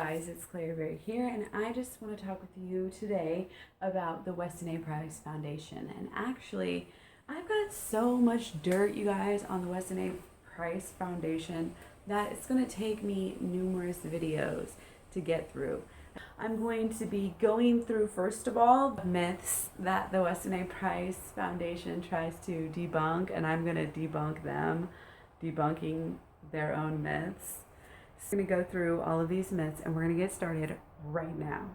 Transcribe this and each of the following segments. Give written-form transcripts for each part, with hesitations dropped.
guys, it's Claire here, and I just want to talk with you today about the Weston A. Price Foundation. And actually, I've got so much dirt, you guys, on the Weston A. Price Foundation that it's going to take me numerous videos to get through. I'm going to be going through, first of all, myths that the Weston A. Price Foundation tries to debunk, and I'm going to debunk them, debunking their own myths. So I'm going to go through all of these myths, and we're going to get started right now.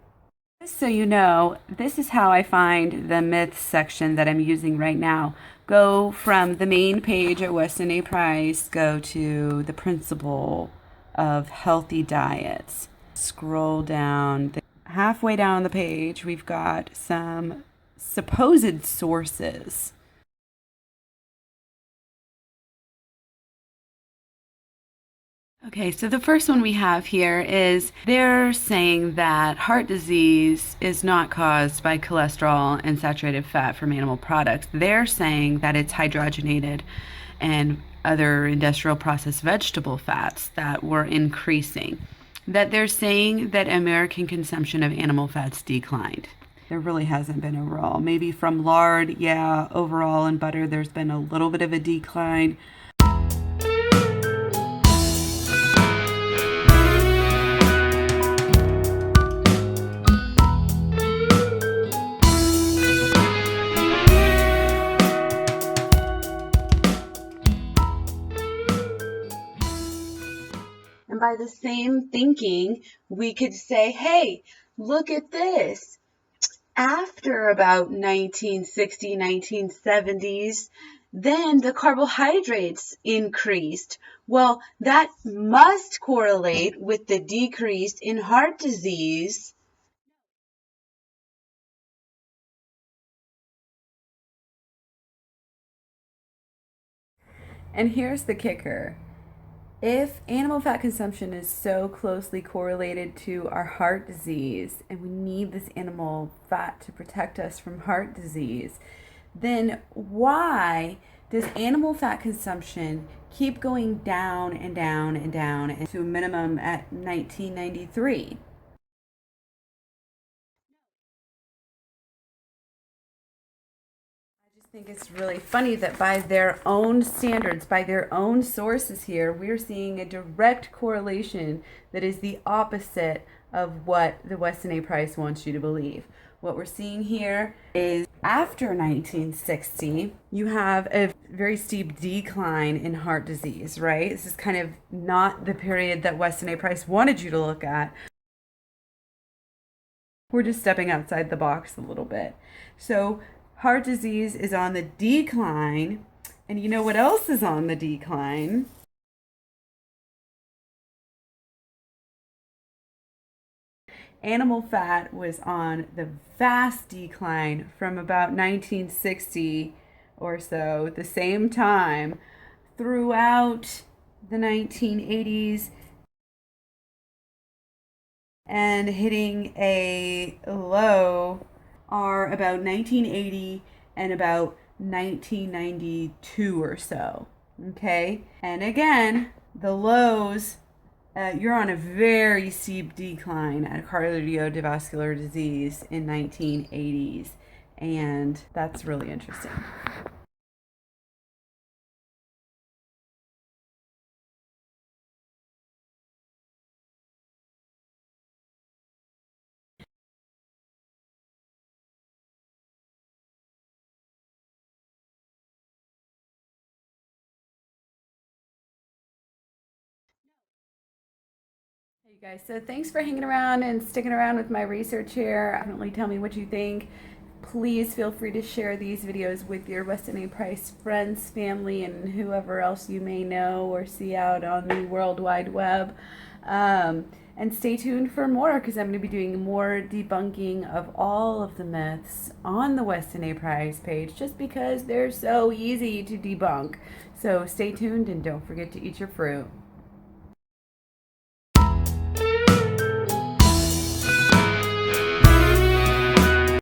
Just so you know, this is how I find the myths section that I'm using right now. Go from the main page at Weston A. Price, go to the principle of healthy diets. Scroll down. Halfway down the page, we've got some supposed sources. Okay, so the first one we have here is they're saying that heart disease is not caused by cholesterol and saturated fat from animal products. They're saying that it's hydrogenated and other industrial processed vegetable fats that were increasing. That they're saying that American consumption of animal fats declined. There really hasn't been overall. Maybe from lard, yeah, overall, and butter, there's been a little bit of a decline. And by the same thinking, we could say, hey, look at this. After about 1960, 1970s, then the carbohydrates increased. Well, that must correlate with the decrease in heart disease. And here's the kicker. If animal fat consumption is so closely correlated to our heart disease, and we need this animal fat to protect us from heart disease, then why does animal fat consumption keep going down and down and down to a minimum at 1993? I think it's really funny that by their own standards, by their own sources here, we're seeing a direct correlation that is the opposite of what the Weston A. Price wants you to believe. What we're seeing here is after 1960, you have a very steep decline in heart disease, right? This is kind of not the period that Weston A. Price wanted you to look at. We're just stepping outside the box a little bit. So heart disease is on the decline, and you know what else is on the decline? Animal fat was on the vast decline from about 1960 or so, the same time, throughout the 1980s, and hitting a low are about 1980 and about 1992 or so. Okay, and again, the lows, you're on a very steep decline at cardiovascular disease in 1980s, and that's really interesting. Hey you guys, so thanks for hanging around and sticking around with my research here. Definitely tell me what you think. Please feel free to share these videos with your Weston A. Price friends, family, and whoever else you may know or see out on the World Wide Web. And stay tuned for more, because I'm going to be doing more debunking of all of the myths on the Weston A. Price page, just because they're so easy to debunk. So stay tuned and don't forget to eat your fruit.